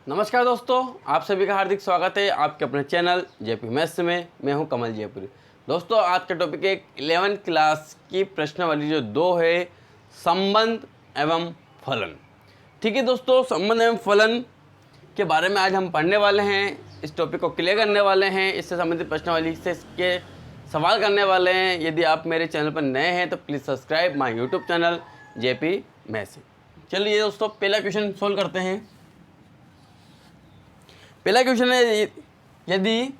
नमस्कार दोस्तों, आप सभी का हार्दिक स्वागत है आपके अपने चैनल जेपी मैथ्स में। मैं हूं कमल जयपुरी। दोस्तों, आज का टॉपिक है 11th क्लास की प्रश्नावली जो 2 है, संबंध एवं फलन। ठीक है दोस्तों, संबंध एवं फलन के बारे में आज हम पढ़ने वाले हैं। इस टॉपिक को क्लियर करने वाले हैं, इससे संबंधित प्रश्नावली से इसके सवाल करने वाले हैं। यदि आप मेरे चैनल पर नए हैं तो please subscribe my YouTube channel JP maths. चलिए दोस्तों, पहला क्वेश्चन सोल्व करते हैं। पहला क्वेश्चन है, यदि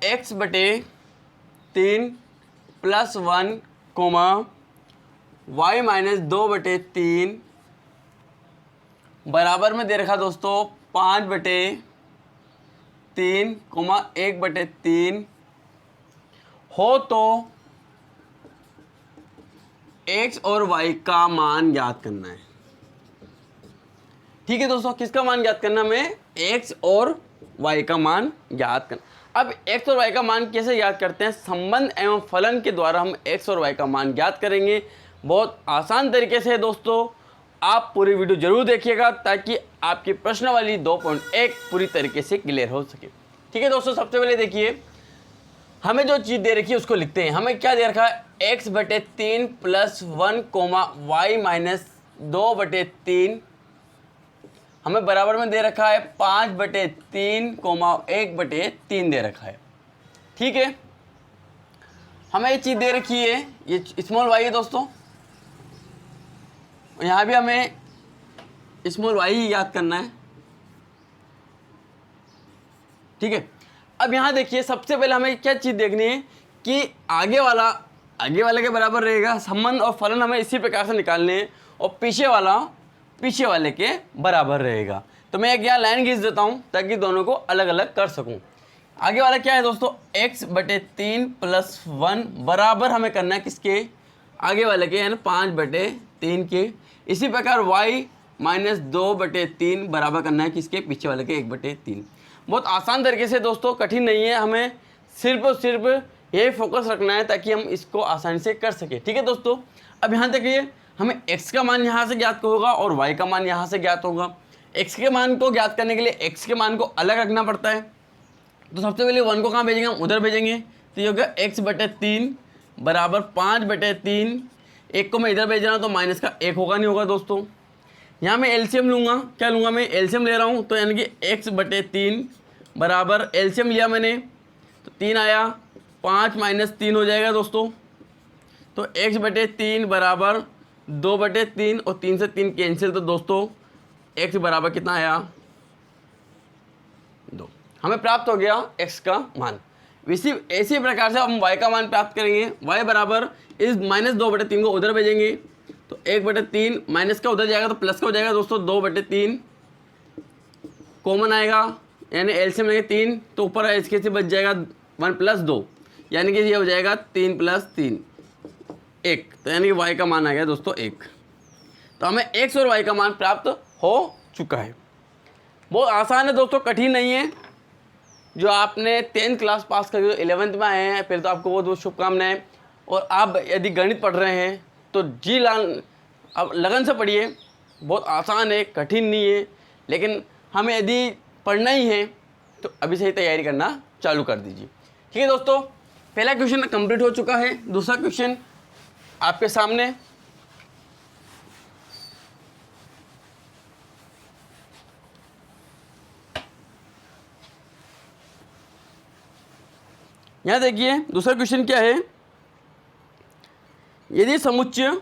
x बटे 3 प्लस 1 कोमा y माइनस 2 बटे 3 बराबर में दे रखा दोस्तों 5 बटे 3 कोमा 1 बटे 3 हो तो x और y का मान ज्ञात करना है। ठीक है दोस्तों, किसका मान ज्ञात करना? हमें x और y का मान ज्ञात करना। अब x और y का मान कैसे ज्ञात करते हैं? संबंध एवं फलन के द्वारा हम x और y का मान ज्ञात करेंगे। बहुत आसान तरीके से दोस्तों, आप पूरी वीडियो जरूर देखिएगा ताकि आपकी प्रश्नावली 2.1 पूरी तरीके से क्लियर हो सके। ठीक है दोस्तों, सबसे पहले देखिए, हमें जो चीज़ दे रखी है उसको लिखते हैं। हमें क्या दे रखा है? x बटे 3 प्लस 1 कोमा y माइनस 2 बटे 3 हमें बराबर में दे रखा है 5 बटे 3 कोमा 1 बटे 3 दे रखा है। ठीक है, हमें ये चीज़ दे रखी है, ये स्मॉल y है दोस्तों। यहाँ भी हमें स्मॉल y ही याद करना है। ठीक है, अब यहाँ देखिए, सबसे पहले हमें क्या चीज़ देखनी है कि आगे वाले के बराबर रहेगा। संबंध और फलन हमें इसी प्रकार से निकालने हैं, और पीछे वाले के बराबर रहेगा। तो मैं एक यहाँ लाइन खींच देता हूँ ताकि दोनों को अलग अलग कर सकूँ। आगे वाला क्या है दोस्तों? x बटे 3 प्लस 1 बराबर हमें करना है किसके? आगे वाले के, यानी 5 बटे 3 के। इसी प्रकार y माइनस 2 बटे 3 बराबर करना है किसके? पीछे वाले के 1 बटे 3। बहुत आसान तरीके से दोस्तों, कठिन नहीं है। हमें सिर्फ और सिर्फ यही फोकस रखना है ताकि हम इसको आसानी से कर सकें। ठीक है दोस्तों, अब यहाँ देखिए, हमें x का मान यहाँ से ज्ञात होगा और y का मान यहाँ से ज्ञात होगा। x के मान को ज्ञात करने के लिए x के मान को अलग रखना पड़ता है। तो सबसे पहले 1 को कहाँ भेजेंगे? हम उधर भेजेंगे। तो ये होगा x बटे 3 बराबर 5 बटे 3। 1 को मैं इधर भेज रहा हूँ तो माइनस का 1 होगा, नहीं होगा दोस्तों। यहाँ मैं एलसीएम लूँगा। क्या लूँगा? मैं एलसीएम ले रहा हूँ, तो यानी कि x बटे 3 बराबर एलसीएम लिया मैंने तो 3 आया, 5 माइनस 3 हो जाएगा दोस्तों। तो x बटे 3 बराबर 2 बटे 3 और 3 से 3 कैंसिल, तो दोस्तों x बराबर कितना आया? 2। हमें प्राप्त हो गया x का मान। इसी प्रकार से हम y का मान प्राप्त करेंगे। y बराबर इस माइनस 2 बटे 3 को उधर भेजेंगे तो 1 बटे 3 माइनस का उधर जाएगा तो प्लस का हो जाएगा दोस्तों। 2 बटे 3 कॉमन आएगा, यानी एलसीएम लेंगे 3 तो ऊपर इसके से बच जाएगा 1 प्लस 2, यानी कि ये हो जाएगा 3 प्लस 3 1। तो यानी कि y का मान आ गया दोस्तों 1। तो हमें x और y का मान प्राप्त हो चुका है। बहुत आसान है दोस्तों, कठिन नहीं है। जो आपने 10th क्लास पास करके 11th में आए हैं, फिर तो आपको बहुत बहुत शुभकामनाएं। और आप यदि गणित पढ़ रहे हैं तो अब लगन से पढ़िए। बहुत आसान है, कठिन नहीं है। लेकिन हमें यदि पढ़ना ही है तो अभी से ही तैयारी करना चालू कर दीजिए। ठीक है दोस्तों, पहला क्वेश्चन कंप्लीट हो चुका है। दूसरा क्वेश्चन आपके सामने। यहां देखिए, दूसरा क्वेश्चन क्या है? यदि समुच्चय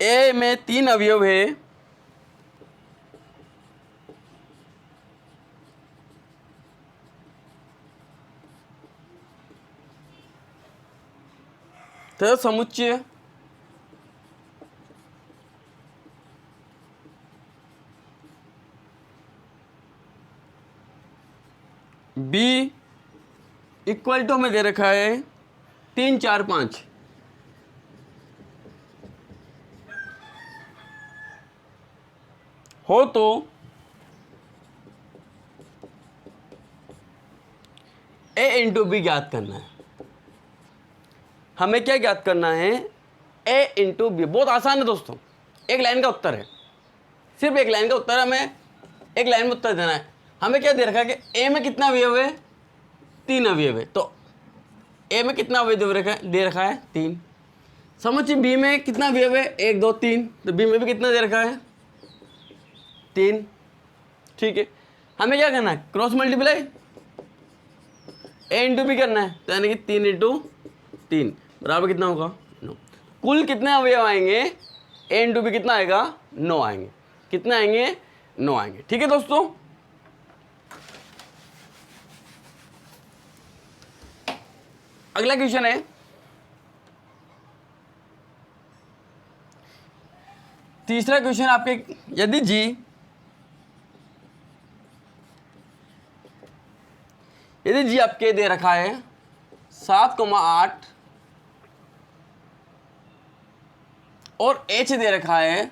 A में 3 अवयव है तो समुच्चय B इक्वल टू हमें दे रखा है 3 4 5। हो तो ए इंटू बी ज्ञात करना है। हमें क्या ज्ञात करना है? ए इंटू बी। बहुत आसान है दोस्तों, एक लाइन का उत्तर है, सिर्फ एक लाइन का उत्तर है, हमें एक लाइन में उत्तर देना है। हमें क्या दे रखा है कि ए में कितना अवयव है? 3 अवयव है, तो ए में कितना अवयव दे रखा है? 3। समझिए बी में कितना अवयव है? 1 2 3, तो बी में भी कितना दे रखा है? 3। ठीक है, हमें क्या करना है? क्रॉस मल्टीप्लाई ए इंटू बी करना है, तो यानी कि 3 इंटू 3 बराबर कितना होगा? 9। कुल कितने अवयव आएंगे? ए इंटू बी कितना आएगा? 9 आएंगे। कितने आएंगे? 9 आएंगे। ठीक है दोस्तों, अगला क्वेश्चन है, तीसरा क्वेश्चन आपके, यदि जी आपके दे रखा है 7,8 और एच दे रखा है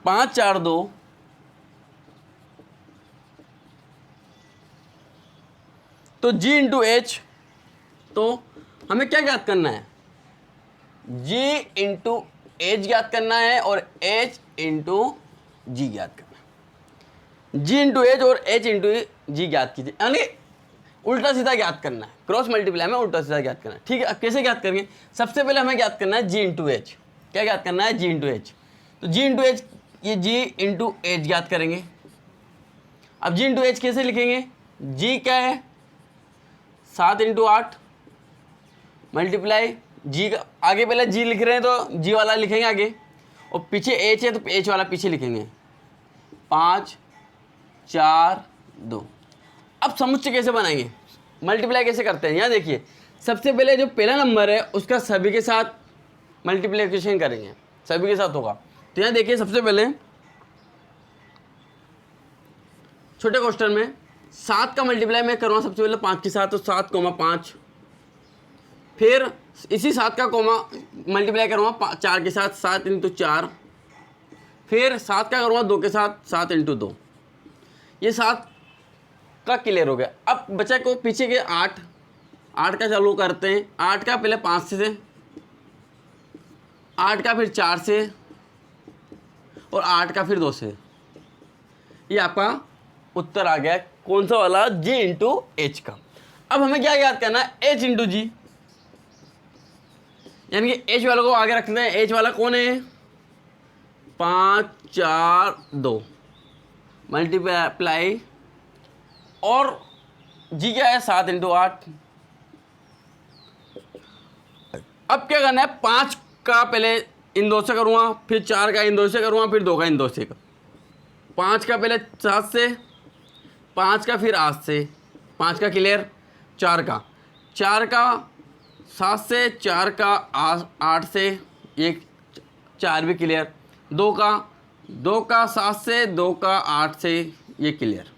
5 4 2, तो जी इंटू एच, तो हमें क्या ज्ञात करना है? जी इंटू एच ज्ञात करना है और एच इंटू जी ज्ञात करना है। जी इंटू एच और एच इंटू जी ज्ञात कीजिए, यानी उल्टा सीधा ज्ञात करना है। क्रॉस मल्टीप्लाई में उल्टा सीधा ज्ञात करना है। ठीक है, अब कैसे ज्ञात करेंगे? सबसे पहले हमें ज्ञात करना है जी इंटू एच। क्या ज्ञात करना है? जी इंटू एच। तो जी इंटू एच, ये जी इंटू एच ज्ञात करेंगे। अब जी इंटू एच कैसे लिखेंगे? जी क्या है? 7 इंटू 8 मल्टीप्लाई जी का, आगे पहले जी लिख रहे हैं तो जी वाला लिखेंगे आगे, और पीछे एच है तो एच वाला पीछे लिखेंगे। 5 4 2। अब समुच्चय कैसे बनाएंगे? मल्टीप्लाई कैसे करते हैं? यहाँ देखिए, सबसे पहले जो पहला नंबर है उसका सभी के साथ मल्टीप्लिकेशन करेंगे, सभी के साथ होगा। तो यहाँ देखिए, सबसे पहले छोटे क्वेश्चन में 7 का मल्टीप्लाई मैं करूँगा सबसे पहले 5 के साथ, तो 7,5। फिर इसी 7 का कोमा मल्टीप्लाई करूँगा 4 के साथ, 7 इंटू 4। फिर 7 का करूँगा 2 के साथ, 7 इंटू 2। ये 7 का क्लियर हो गया। अब बचा को पीछे के 8 का चालू करते हैं। 8 का पहले 5 से, 8 का फिर 4 से, और 8 का फिर 2 से। ये आपका उत्तर आ गया, कौन सा वाला? जी इंटू एच का। अब हमें क्या याद करना है? एच इंटू जी, यानी कि एच वाला को आगे रखते हैं। एच वाला कौन है? 5 4 2 मल्टीप्लाई, और जी क्या है? 7 इंटू 8। अब क्या करना है? 5 का पहले इन 2 से करूँगा, फिर 4 का इन 2 से करूँगा, फिर 2 का इन 2 से। 5 का पहले 7 से, 5 का फिर 8 से, 5 का क्लियर, 4 का 7 से, 4 का 8 से, ये 4 भी क्लियर, 2 का 7 से, 2 का 8 से, ये क्लियर।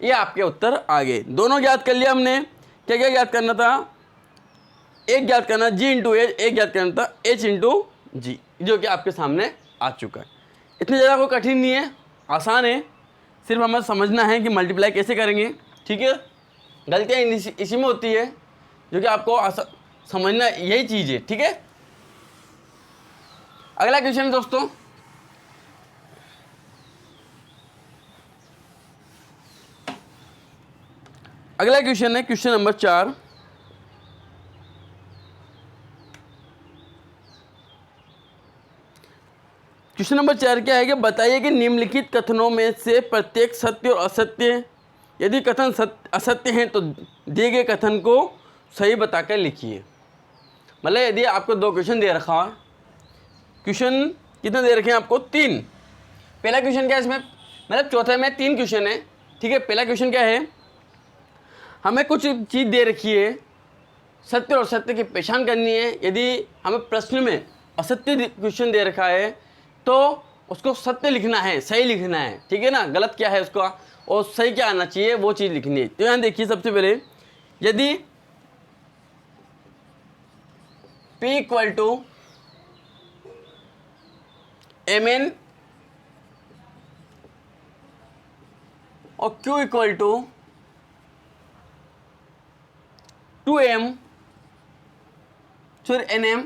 ये आपके उत्तर आ गए। दोनों ज्ञात कर लिया हमने। क्या क्या ज्ञात करना था? एक ज्ञात करना जी इंटू एच, एक ज्ञात करना था एच इंटू जी, जो कि आपके सामने आ चुका है। इतनी ज़्यादा कोई कठिन नहीं है, आसान है, सिर्फ हमें समझना है कि मल्टीप्लाई कैसे करेंगे। ठीक है, गलतियाँ इसी में होती है, जो कि आपको समझना यही चीज़ है। ठीक है, अगला क्वेश्चन है दोस्तों, अगला क्वेश्चन है क्वेश्चन नंबर 4। क्वेश्चन नंबर 4 क्या है कि बताइए कि निम्नलिखित कथनों में से प्रत्येक सत्य और असत्य है। यदि कथन असत्य हैं तो दिए गए कथन को सही बताकर लिखिए। मतलब यदि आपको 2 क्वेश्चन दे रखा है, क्वेश्चन कितने दे रखे हैं आपको? 3। पहला क्वेश्चन क्या है इसमें? मतलब चौथे में 3 क्वेश्चन है। ठीक है, पहला क्वेश्चन क्या है? हमें कुछ चीज़ दे रखी है, सत्य और असत्य की पहचान करनी है। यदि हमें प्रश्न में असत्य क्वेश्चन दे रखा है तो उसको सत्य लिखना है, सही लिखना है। ठीक है ना, गलत क्या है उसका और सही क्या आना चाहिए वो चीज़ लिखनी है। तो यहाँ देखिए, सबसे पहले यदि P इक्वल टू mn और Q इक्वल टू 2m फिर nm,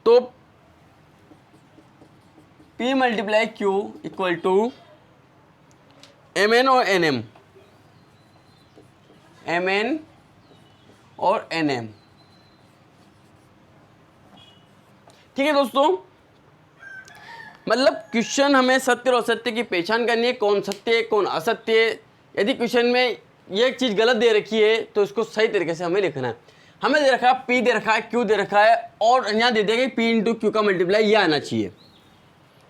तो P multiply Q equal to mn और nm, mn और nm। ठीक है दोस्तों, मतलब क्वेश्चन हमें सत्य और असत्य की पहचान करनी है, कौन सत्य है कौन असत्य है। यदि क्वेश्चन में ये चीज़ गलत दे रखी है तो इसको सही तरीके से हमें लिखना है। हमें दे रखा है P दे रखा है, Q दे रखा है, और यहाँ दे देगा P इंटू क्यू का मल्टीप्लाई ये आना चाहिए।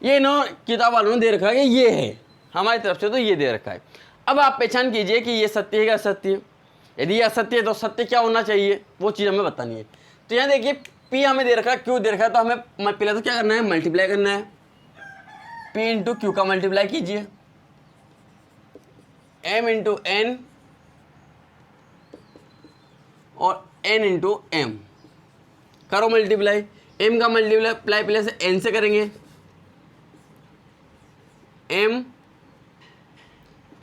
ये इन्होंने किताब वालों ने दे रखा है कि ये है, हमारी तरफ से तो ये दे रखा है। अब आप पहचान कीजिए कि ये सत्य है या असत्य है। यदि ये असत्य है तो सत्य क्या होना चाहिए वो चीज़ हमें बतानी है। तो यहाँ देखिए P हमें दे रखा है, Q दे रखा है, तो हमें पहले तो क्या करना है, मल्टीप्लाई करना है। P इंटू क्यू का मल्टीप्लाई कीजिए, m इंटू एन और n इंटू एम, करो मल्टीप्लाई। m का मल्टीप्लाई पहले से n से करेंगे, m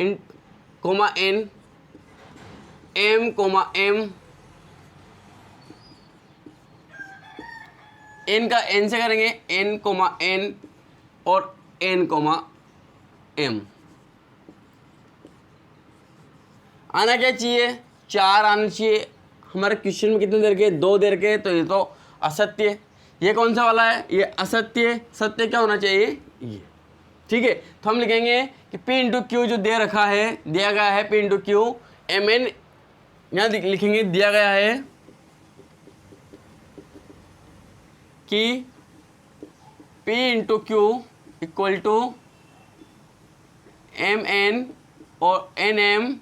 इन comma n, m comma m, n का n से करेंगे, n कोमा n और n कोमा m। आना क्या चाहिए, 4 आना चाहिए। हमारे क्वेश्चन में कितने दे रखे, 2 दे रखे, तो ये तो असत्य है। ये कौन सा वाला है, ये असत्य है। सत्य क्या होना चाहिए, ये। ठीक है, तो हम लिखेंगे कि P इंटू क्यू जो दे रखा है, दिया गया है P into Q, M N यहाँ लिखेंगे दिया गया है कि P into Q equal to M N और एन एम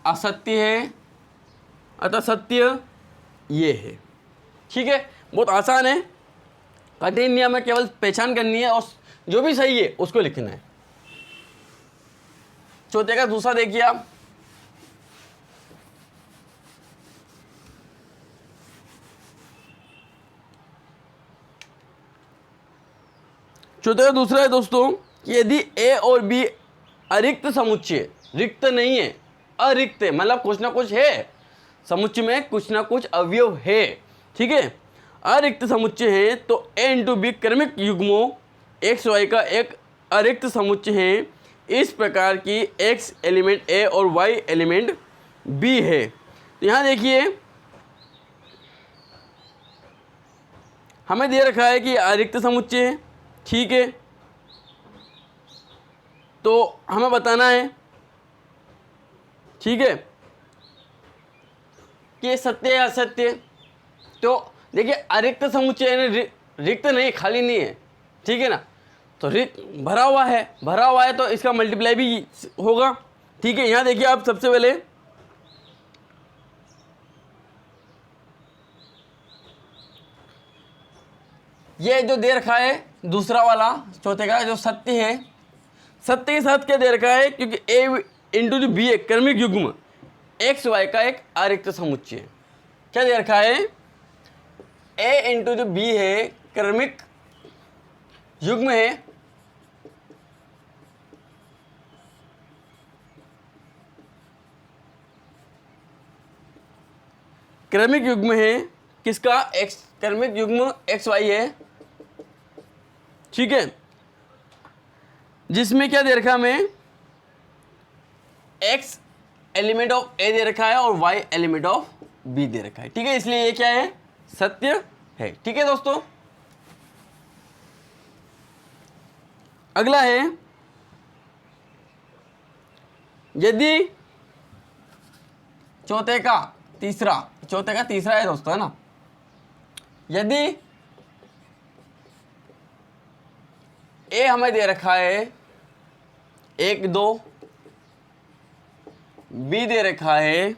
असत्य है, अतः सत्य ये है। ठीक है, बहुत आसान है, कठिन नहीं, हमें केवल पहचान करनी है और जो भी सही है उसको लिखना है। चौथे का दूसरा देखिए आप, चौथे का दूसरा है दोस्तों कि यदि A और B अरिक्त समुच्चय, रिक्त नहीं है, अरिक्त है, मतलब कुछ ना कुछ है, समुच्चय में कुछ ना कुछ अवयव है। ठीक है, अरिक्त समुच्चय है तो A इंटू बी क्रमिक युग्मों एक्स वाई का एक अरिक्त समुच्चय है, इस प्रकार की x एलिमेंट A और y एलिमेंट B है। तो यहाँ देखिए हमें दे रखा है कि अरिक्त समुच्चय है। ठीक है, तो हमें बताना है, ठीक है, कि ये सत्य है असत्य। तो देखिए अरिक्त समुच्चय यानी रिक्त नहीं, खाली नहीं है। ठीक है ना, तो रिक्त भरा हुआ है तो इसका मल्टीप्लाई भी होगा। ठीक है, यहाँ देखिए आप सबसे पहले ये जो दे रखा है दूसरा वाला चौथे का जो सत्य है, सत्य के साथ क्या दे रखा है, क्योंकि A इंटू जो बी है क्रमिक युग्म एक्स वाई का एक अरिक्त समुच्चय है। क्या दे रखा है, A इंटू जो बी है क्रमिक युग्म है, क्रमिक युग्म है किसका, एक्स, क्रमिक युग्म एक्स वाई है। ठीक है, जिसमें क्या दे रखा है हमें, x एलिमेंट ऑफ A दे रखा है और y एलिमेंट ऑफ B दे रखा है। ठीक है, इसलिए ये क्या है, सत्य है। ठीक है दोस्तों, अगला है यदि चौथे का तीसरा है दोस्तों, है ना, यदि A हमें दे रखा है 1 2, B दे रखा है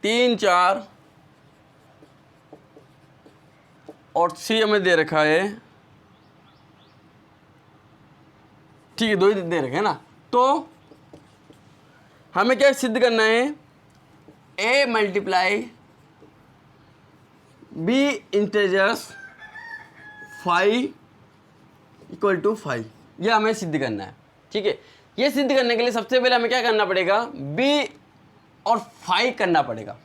3 4 और C हमें दे रखा है, ठीक है, 2 ही दे रखे हैं ना। तो हमें क्या सिद्ध करना है, A multiply B integers five equal to 5, ये हमें सिद्ध करना है। ठीक है, ये सिद्ध करने के लिए सबसे पहले हमें क्या करना पड़ेगा, b और 5 करना पड़ेगा,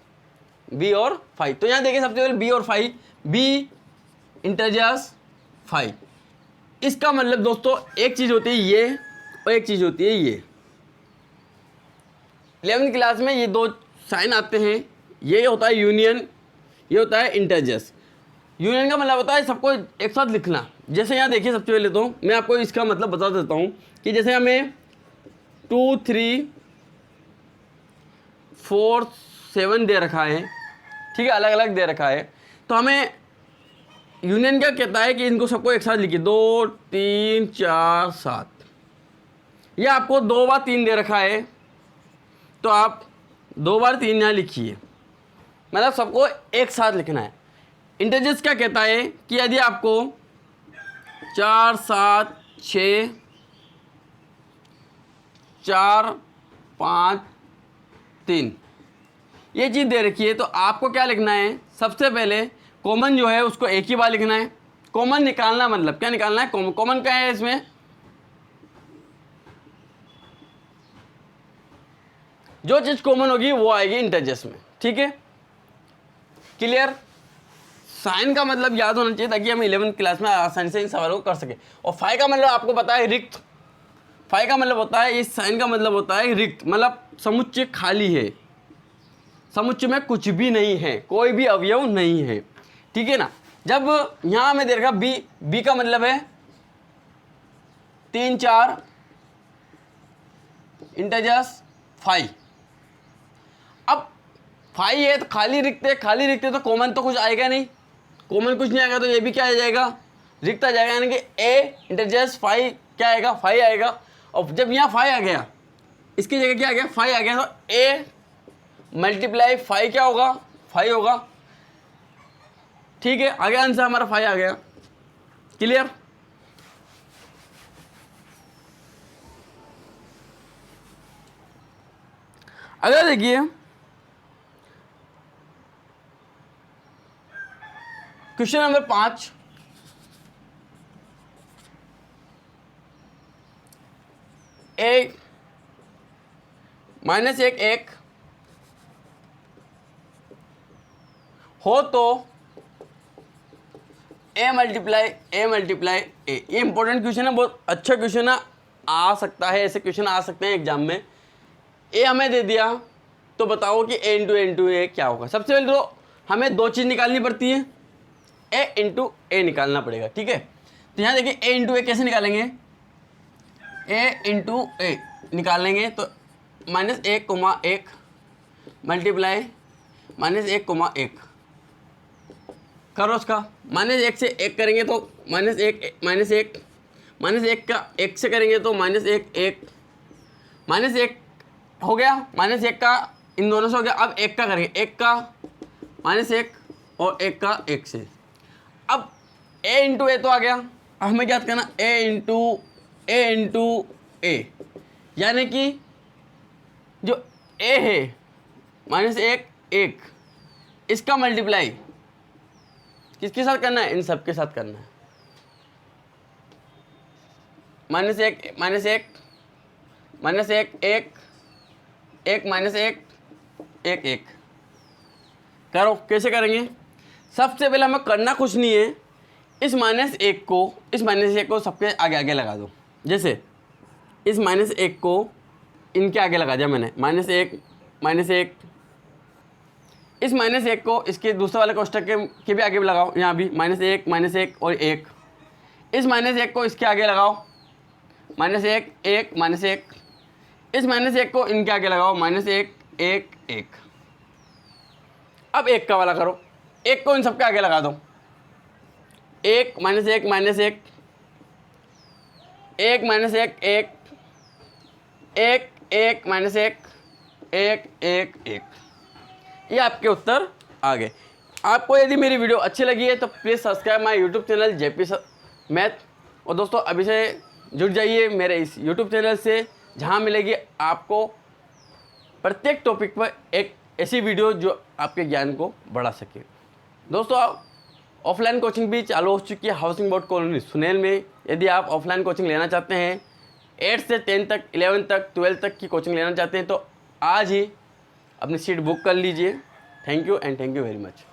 b और 5। तो यहाँ देखिए सबसे पहले b और 5, b इंटरजर्स 5। इसका मतलब दोस्तों एक चीज़ होती है ये और एक चीज़ होती है ये। 11वीं क्लास में ये दो साइन आते हैं, ये होता है यूनियन, ये होता है इंटरजर्स। यूनियन का मतलब होता है सबको एक साथ लिखना। जैसे यहाँ देखिए सबसे पहले तो मैं आपको इसका मतलब बता देता हूँ कि जैसे हमें 2, 3, 4, 7 दे रखा है, ठीक है, अलग अलग दे रखा है, तो हमें यूनियन क्या कहता है कि इनको सबको एक साथ लिखिए, 2, 3, 4, 7। या आपको 2 बार 3 दे रखा है तो आप 2 बार 3 यहाँ लिखिए, मतलब सबको एक साथ लिखना है। इंटरजर्स क्या कहता है कि यदि आपको 4, 7, 6, 4, 5, 3 ये चीज़ दे रखी है, तो आपको क्या लिखना है, सबसे पहले कॉमन जो है उसको एक ही बार लिखना है। कॉमन निकालना मतलब क्या निकालना है, कॉमन क्या है इसमें, जो चीज़ कॉमन होगी वो आएगी इंटरजर्स में। ठीक है, क्लियर। साइन का मतलब याद होना चाहिए ताकि हम 11वीं क्लास में आसानी से इन सवालों को कर सके। और 5 का मतलब आपको पता है रिक्त। 5 का मतलब होता है, इस साइन का मतलब होता है रिक्त, मतलब समुच्चय खाली है, समुच्चय में कुछ भी नहीं है, कोई भी अवयव नहीं है। ठीक है ना। जब यहाँ हमें दे रखा बी का मतलब है 3, 4 इंटरजर्स 5। अब 5 है तो खाली रिक्त है, खाली रिक्त है तो कॉमन तो कुछ आएगा नहीं, कॉमन कुछ नहीं आएगा, तो ये भी क्या आ जाएगा, रिक्त आ जाएगा, यानी कि ए इंटरजर्स 5 क्या आएगा, 5 आएगा। और जब यहाँ 5 आ गया, इसकी जगह क्या आ गया, 5 आ गया, तो ए मल्टीप्लाई 5 क्या होगा, 5 होगा। ठीक है, आगे आंसर हमारा 5 आ गया। क्लियर। अगर देखिए क्वेश्चन नंबर 5, एक -1 1 हो तो ए मल्टीप्लाई ए। ये इंपॉर्टेंट क्वेश्चन है, बहुत अच्छा क्वेश्चन है, आ सकता है, ऐसे क्वेश्चन आ सकते हैं एग्जाम में। ए हमें दे दिया तो बताओ कि ए इंटू ए क्या होगा। सबसे पहले तो हमें दो चीज़ निकालनी पड़ती है, ए इंटू ए निकालना पड़ेगा। ठीक है, तो यहाँ देखिए ए इंटू ए कैसे निकालेंगे, ए इंटू ए निकालेंगे तो -1, मल्टीप्लाई -1, करो उसका। -1 से 1 करेंगे तो -1 का 1 से करेंगे तो -1 -1 हो गया, -1 का इन दोनों से हो गया। अब 1 का करेंगे, 1 का -1 और 1 का 1 से। अब a इंटू ए तो आ गया, अब हमें क्या करना, a इंटू ए, यानी कि जो a है -1 इसका मल्टीप्लाई किसके साथ करना है, इन सब के साथ करना है। -1 -1 करो। कैसे करेंगे, सबसे पहले हमें करना कुछ नहीं है, इस -1 को सबके आगे आगे लगा दो। जैसे इस -1 को इनके आगे लगा दिया मैंने, -1 इस -1 को इसके दूसरे वाले कोष्ठक के भी आगे भी लगाओ, यहाँ भी -1 और 1। इस -1 को इसके आगे लगाओ, -1 इस -1 को इनके आगे लगाओ, -1 अब 1 का वाला करो, 1 को इन सबके आगे लगा दो, 1 -1 1 ये आपके उत्तर आ गए। आपको यदि मेरी वीडियो अच्छी लगी है तो please subscribe my YouTube channel JP math. और दोस्तों अभी से जुड़ जाइए मेरे इस यूट्यूब चैनल से, जहां मिलेगी आपको प्रत्येक टॉपिक पर एक ऐसी वीडियो जो आपके ज्ञान को बढ़ा सके। दोस्तों ऑफलाइन कोचिंग भी चालू हो चुकी है हाउसिंग बोर्ड कॉलोनी सुनेल में। यदि आप ऑफलाइन कोचिंग लेना चाहते हैं 8 से 10 तक, 11 तक, 12 तक की कोचिंग लेना चाहते हैं तो आज ही अपनी सीट बुक कर लीजिए। Thank you and thank you very much.